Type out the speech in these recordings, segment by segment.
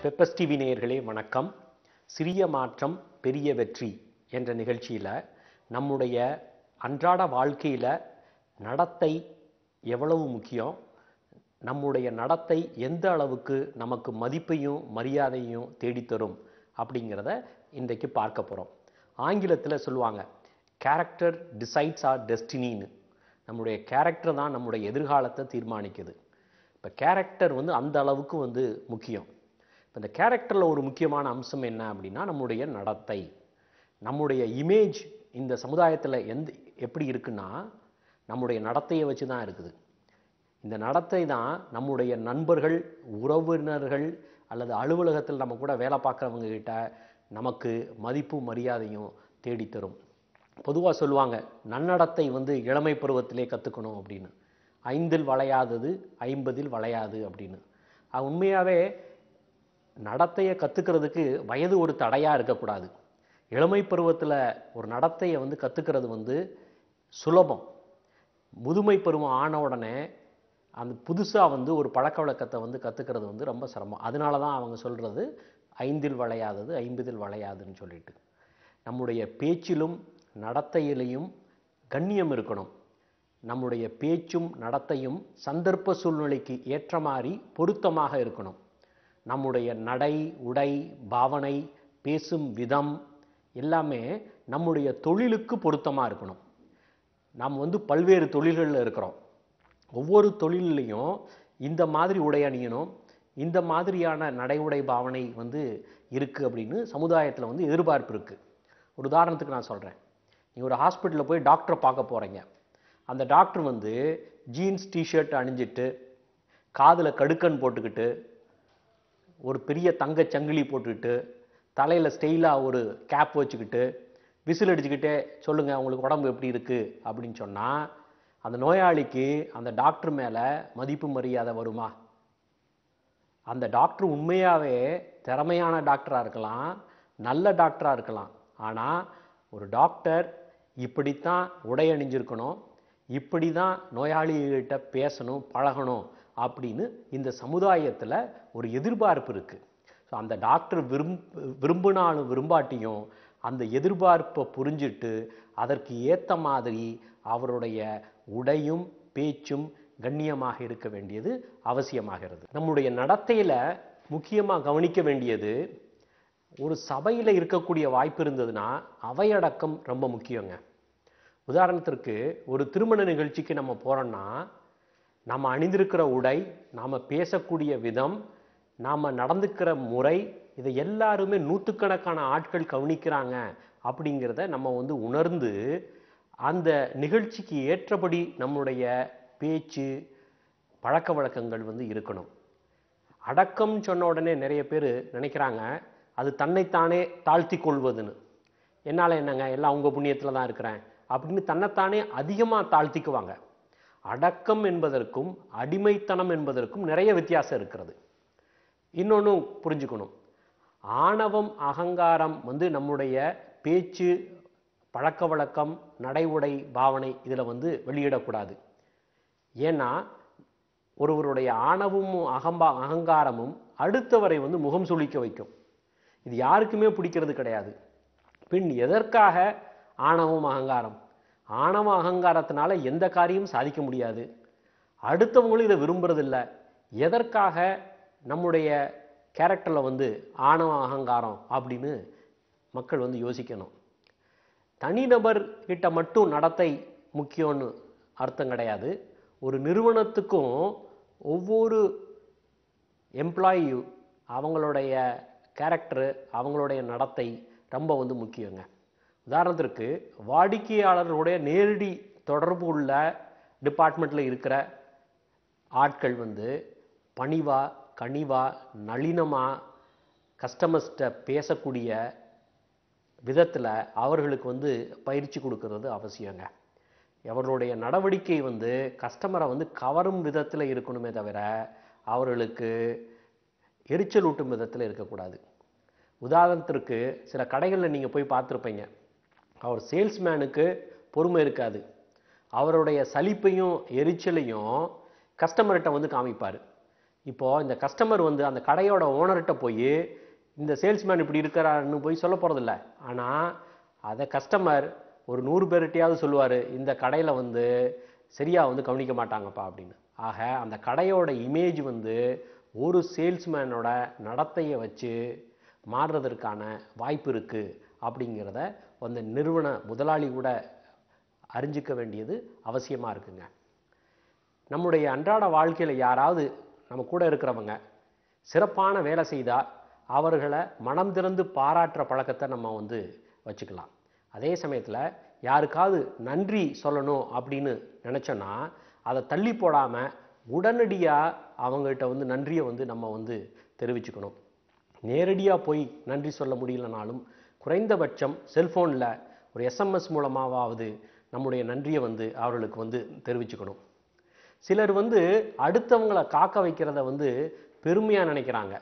Peppers TV நேயர்களே வணக்கம். சிறிய மாற்றம் பெரிய வெற்றி என்ற நிகழ்ச்சியில் நம்முடைய அன்றாட வாழ்க்கையில் நடத்தை எவ்வளவு முக்கியம், நம்முடைய நடத்தை எந்த அளவுக்கு நமக்கு மதிப்பையும் மரியாதையும் தேடித்தரும் அப்படிங்கிறத இன்றைக்கு பார்க்க போகிறோம். ஆங்கிலத்தில் சொல்லுவாங்க, கேரக்டர் டிசைட்ஸ் ஆர் டெஸ்டினின்னு. நம்முடைய கேரக்டர் தான் நம்முடைய எதிர்காலத்தை தீர்மானிக்குது. இப்போ கேரக்டர் அந்த அளவுக்கு முக்கியம். இப்போ இந்த கேரக்டரில் ஒரு முக்கியமான அம்சம் என்ன அப்படின்னா நம்முடைய நடத்தை. நம்முடைய இமேஜ் இந்த சமுதாயத்தில் எப்படி இருக்குன்னா நம்முடைய நடத்தையை வச்சு தான் இருக்குது. இந்த நடத்தை தான் நம்முடைய நண்பர்கள், உறவினர்கள் அல்லது அலுவலகத்தில் நம்ம கூட வேலை பார்க்குறவங்க கிட்ட நமக்கு மதிப்பும் மரியாதையும் தேடித்தரும். பொதுவாக சொல்லுவாங்க, நன்னடத்தை இளமை பருவத்திலே கற்றுக்கணும் அப்படின்னு. 5 வளையாதது 50 வளையாது அப்படின்னு. அது உண்மையாகவே நடத்தையை கற்றுக்கிறதுக்கு வயது ஒரு தடையாக இருக்கக்கூடாது. இளமை பருவத்தில் ஒரு நடத்தையை கற்றுக்கிறது சுலபம். முதுமை பருவம் ஆன உடனே அந்த புதுசாக ஒரு பழக்க வழக்கத்தை கற்றுக்கிறது ரொம்ப சிரமம். அதனால தான் அவங்க சொல்கிறது 5 வளையாதது 50 வளையாதுன்னு சொல்லிட்டு. நம்முடைய பேச்சிலும் நடத்தையிலையும் கண்ணியம் இருக்கணும். நம்முடைய பேச்சும் நடத்தையும் சந்தர்ப்ப சூழ்நிலைக்கு ஏற்ற மாதிரி பொருத்தமாக இருக்கணும். நம்முடைய நடை, உடை, பாவனை, பேசும் விதம் எல்லாமே நம்முடைய தொழிலுக்கு பொருத்தமாக இருக்கணும். நாம் பல்வேறு தொழில்களில் இருக்கிறோம். ஒவ்வொரு தொழிலையும் இந்த மாதிரி உடை அணியணும், இந்த மாதிரியான நடை உடை பாவனை இருக்குது அப்படின்னு சமுதாயத்தில் எதிர்பார்ப்பு இருக்குது. ஒரு உதாரணத்துக்கு நான் சொல்கிறேன். நீங்கள் ஒரு ஹாஸ்பிட்டலில் போய் டாக்டரை பார்க்க போகிறீங்க. அந்த டாக்டர் ஜீன்ஸ் டிஷர்ட் அணிஞ்சிட்டு, காதில் கடுக்கன் போட்டுக்கிட்டு, ஒரு பெரிய தங்க சங்கிலி போட்டுக்கிட்டு, தலையில் ஸ்டைலாக ஒரு கேப் வச்சுக்கிட்டு, விசில் அடிச்சுக்கிட்டே சொல்லுங்கள் உங்களுக்கு உடம்பு எப்படி இருக்குது அப்படின்னு சொன்னால் அந்த நோயாளிக்கு அந்த டாக்டர் மேலே மதிப்பு மரியாதை வருமா? அந்த டாக்டர் உண்மையாகவே திறமையான டாக்டராக இருக்கலாம், நல்ல டாக்டராக இருக்கலாம். ஆனால் ஒரு டாக்டர் இப்படித்தான் உடை அணிஞ்சிருக்கணும், இப்படி தான் நோயாளிகிட்ட பேசணும், பழகணும் அப்படின்னு இந்த சமுதாயத்தில் ஒரு எதிர்பார்ப்பு இருக்குது. ஸோ அந்த டாக்டர் விரும்பினாலும் விரும்பாட்டியும் அந்த எதிர்பார்ப்பை புரிஞ்சிட்டு அதற்கு ஏற்ற மாதிரி அவருடைய உடையும் பேச்சும் கண்ணியமாக இருக்க வேண்டியது அவசியமாகிறது. நம்முடைய நடத்தையில் முக்கியமாக கவனிக்க வேண்டியது, ஒரு சபையில் இருக்கக்கூடிய வாய்ப்பு இருந்ததுன்னா அவையடக்கம் ரொம்ப முக்கியங்க. உதாரணத்திற்கு ஒரு திருமண நிகழ்ச்சிக்கு நம்ம போகிறோன்னா நாம் அணிந்திருக்கிற உடை, நாம் பேசக்கூடிய விதம், நாம் நடந்துக்கிற முறை, இதை எல்லாருமே நூற்றுக்கணக்கான ஆட்கள் கவனிக்கிறாங்க அப்படிங்கிறத நம்ம உணர்ந்து அந்த நிகழ்ச்சிக்கு ஏற்றபடி நம்முடைய பேச்சு பழக்க வழக்கங்கள் இருக்கணும். அடக்கம் சொன்ன உடனே நிறைய பேர் நினைக்கிறாங்க அது தன்னைத்தானே தாழ்த்தி கொள்வதுன்னு. என்னால் என்னங்க, எல்லாம் உங்கள் புண்ணியத்தில் தான் இருக்கிறேன் அப்படின்னு தன்னைத்தானே அதிகமாக தாழ்த்திக்குவாங்க. அடக்கம் என்பதற்கும் அடிமைத்தனம் என்பதற்கும் நிறைய வித்தியாசம் இருக்கிறது. இன்னொன்று புரிஞ்சுக்கணும், ஆணவம் அகங்காரம் நம்முடைய பேச்சு பழக்க வழக்கம் நடை உடை பாவனை இதில் வெளியிடக்கூடாது. ஏன்னா ஒருவருடைய ஆணவமும் அகங்காரமும் அடுத்தவரை முகம் சுளிக்க வைக்கும். இது யாருக்குமே பிடிக்கிறது கிடையாது. பின் எதற்காக ஆணவம் அகங்காரம்? ஆணவ அகங்காரத்தினால எந்த காரியமும் சாதிக்க முடியாது. அடுத்தவங்களும் இதை விரும்புறதில்லை. எதற்காக நம்முடைய கேரக்டரில் ஆணவ அகங்காரம் அப்படின்னு மக்கள் யோசிக்கணும். தனிநபர் கிட்ட மட்டும் நடத்தை முக்கியம்னு அர்த்தம் கிடையாது. ஒரு நிறுவனத்துக்கும் ஒவ்வொரு எம்ப்ளாயி அவங்களுடைய கேரக்டரு, அவங்களுடைய நடத்தை ரொம்ப முக்கியங்க. உதாரணத்திற்கு வாடிக்கையாளர்களுடைய நேரடி தொடர்பு உள்ள டிபார்ட்மெண்ட்டில் இருக்கிற ஆட்கள் பணிவா, கனிவா, நளினமாக கஸ்டமர்ஸ்கிட்ட பேசக்கூடிய விதத்தில் அவர்களுக்கு பயிற்சி கொடுக்கறது அவசியங்க. அவர்களுடைய நடவடிக்கை கஸ்டமரை கவரும் விதத்தில் இருக்கணுமே தவிர அவர்களுக்கு எரிச்சல் ஊட்டும் விதத்தில் இருக்கக்கூடாது. உதாரணத்திற்கு சில கடைகளில் நீங்கள் போய் பார்த்துருப்பீங்க, அவர் சேல்ஸ்மேனுக்கு பொறுமை இருக்காது. அவருடைய சலிப்பையும் எரிச்சலையும் கஸ்டமர்கிட்ட காமிப்பார். இப்போது இந்த கஸ்டமர் வந்து அந்த கடையோட ஓனர்கிட்ட போய் இந்த சேல்ஸ்மேன் இப்படி இருக்கிறாருன்னு போய் சொல்ல போகிறதில்ல. ஆனால் அதை கஸ்டமர் ஒரு 100 பேர்கிட்டையாவது சொல்லுவார், இந்த கடையில் வந்து சரியாக வந்து கவனிக்க மாட்டாங்கப்பா அப்படின்னு. ஆக அந்த கடையோட இமேஜ் வந்து ஒரு சேல்ஸ்மேனோட நடத்தையை வச்சு மாறுறதற்கான வாய்ப்பு இருக்குது அப்படிங்கிறத அந்த நிறுவன முதலாளி கூட அறிஞ்சிக்க வேண்டியது அவசியமாக இருக்குங்க. நம்முடைய அன்றாட வாழ்க்கையில் யாராவது நம்ம கூட இருக்கிறவங்க சிறப்பான வேலை செய்தால் அவர்களை மனம் திறந்து பாராட்டுற பழக்கத்தை நம்ம வந்து வச்சுக்கலாம். அதே சமயத்தில் யாருக்காவது நன்றி சொல்லணும் அப்படின்னு நினச்சோன்னா அதை தள்ளி போடாமல் உடனடியாக அவங்ககிட்ட வந்து நன்றியை வந்து நம்ம வந்து தெரிவிச்சுக்கணும். நேரடியாக போய் நன்றி சொல்ல முடியலனாலும் குறைந்தபட்சம் செல்ஃபோனில் ஒரு எஸ்எம்எஸ் மூலமாவது நம்முடைய நன்றியை வந்து அவர்களுக்கு வந்து தெரிவிச்சுக்கணும். சிலர் வந்து அடுத்தவங்களை காக்க வைக்கிறத வந்து பெருமையாக நினைக்கிறாங்க.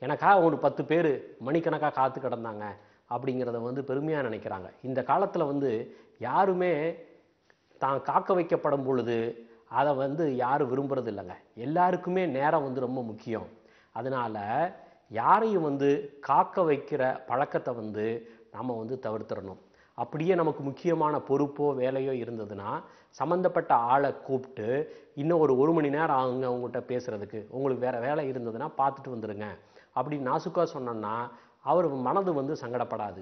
எனக்காக ஒரு 10 பேர் மணிக்கணக்காக காத்து கிடந்தாங்க அப்படிங்கிறத வந்து பெருமையாக நினைக்கிறாங்க. இந்த காலத்தில் வந்து யாருமே தான் காக்க வைக்கப்படும் பொழுது அதை வந்து யாரும் விரும்புறது இல்லைங்க. எல்லாருக்குமே நேரம் வந்து ரொம்ப முக்கியம். அதனால் யாரையும் வந்து காக்க வைக்கிற பழக்கத்தை வந்து நாம் வந்து தவிர்த்திடணும். அப்படியே நமக்கு முக்கியமான பொறுப்போ வேலையோ இருந்ததுன்னா சம்மந்தப்பட்ட ஆளை கூப்பிட்டு இன்னும் ஒரு மணி நேரம் ஆகுங்க அவங்ககிட்ட பேசுகிறதுக்கு, உங்களுக்கு வேறு வேலை இருந்ததுன்னா பார்த்துட்டு வந்துடுங்க அப்படின்னு நாசுக்காக சொன்னோன்னா அவர் மனது வந்து சங்கடப்படாது.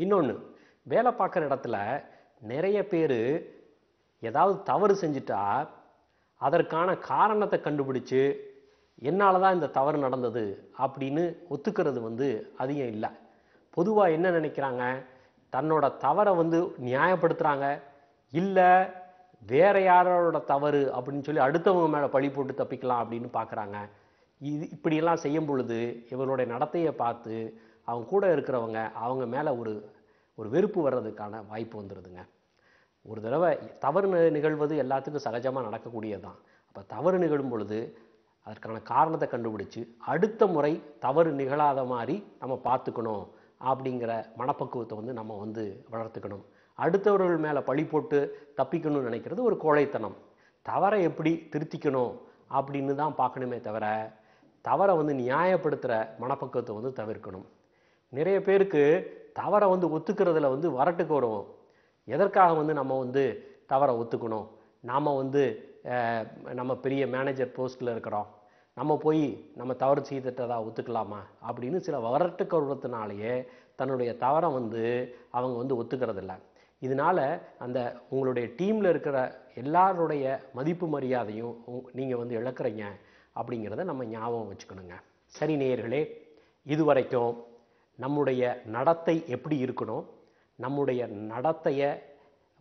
இன்னொன்று, வேலை பார்க்குற இடத்துல நிறைய பேர் ஏதாவது தவறு செஞ்சுட்டா அதற்கான காரணத்தை கண்டுபிடிச்சு என்னால் தான் இந்த தவறு நடந்தது அப்படின்னு ஒத்துக்கிறது வந்து அதிகம் இல்லை. பொதுவாக என்ன நினைக்கிறாங்க, தன்னோட தவறை வந்து நியாயப்படுத்துகிறாங்க, இல்லை வேற யாரோட தவறு அப்படின்னு சொல்லி அடுத்தவங்க மேலே பழி போட்டு தப்பிக்கலாம் அப்படின்னு பார்க்குறாங்க. இப்படியெல்லாம் செய்யும் பொழுது இவர்களுடைய நடத்தையை பார்த்து அவங்க கூட இருக்கிறவங்க அவங்க மேலே ஒரு வெறுப்பு வர்றதுக்கான வாய்ப்பு வந்துடுதுங்க. ஒரு தடவை தவறு நிகழ்வது எல்லாத்துக்கும் சகஜமாக நடக்கக்கூடியது தான். அப்போ தவறு நிகழும் பொழுது அதற்கான காரணத்தை கண்டுபிடிச்சு அடுத்த முறை தவறு நிகழாத மாதிரி நம்ம பார்த்துக்கணும் அப்படிங்கிற மனப்பக்குவத்தை வந்து நம்ம வந்து வளர்த்துக்கணும். அடுத்தவர்கள் மேலே பழி போட்டு தப்பிக்கணும்னு நினைக்கிறது ஒரு கோழைத்தனம். தவறை எப்படி திருத்திக்கணும் அப்படின்னு தான் பார்க்கணுமே தவிர தவறை வந்து நியாயப்படுத்துகிற மனப்பக்குவத்தை வந்து தவிர்க்கணும். நிறைய பேருக்கு தவறை வந்து ஒத்துக்கிறதுல வந்து வரட்டுக்கு வருவோம். எதற்காக வந்து நம்ம வந்து தவறை ஒத்துக்கணும், நாம் வந்து நம்ம பெரிய மேனேஜர் போஸ்ட்டில் இருக்கிறோம், நம்ம போய் நம்ம தவறு செய்துட்டதா ஒத்துக்கலாமா அப்படின்னு சில வரட்டுக்கு வருவதனாலேயே தன்னுடைய தவறை வந்து அவங்க வந்து ஒத்துக்கிறதில்ல. இதனால் அந்த உங்களுடைய டீமில் இருக்கிற எல்லாருடைய மதிப்பு மரியாதையும் நீங்கள் வந்து இழக்கிறீங்க அப்படிங்கிறத நம்ம ஞாபகம் வச்சுக்கணுங்க. சரி நேயர்களே, இதுவரைக்கும் நம்முடைய நடத்தை எப்படி இருக்கணும், நம்முடைய நடத்தையை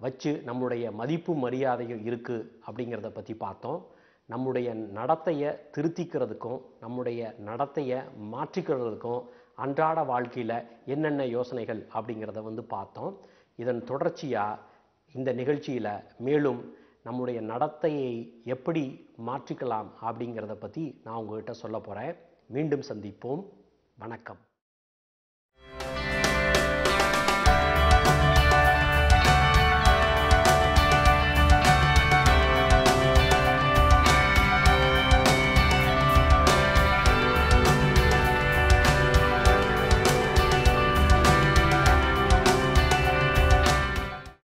வச்சு நம்முடைய மதிப்பு மரியாதையும் இருக்குது அப்படிங்கிறத பற்றி பார்த்தோம். நம்முடைய நடத்தையை திருத்திக்கிறதுக்கும் நம்முடைய நடத்தையை மாற்றிக்கிறதுக்கும் அன்றாட வாழ்க்கையில் என்னென்ன யோசனைகள் அப்படிங்கிறத வந்து பார்த்தோம். இதன் தொடர்ச்சியாக இந்த நிகழ்ச்சியில் மேலும் நம்முடைய நடத்தையை எப்படி மாற்றிக்கலாம் அப்படிங்கிறத பற்றி நான் உங்கள்கிட்ட சொல்ல போகிறேன். மீண்டும் சந்திப்போம். வணக்கம்.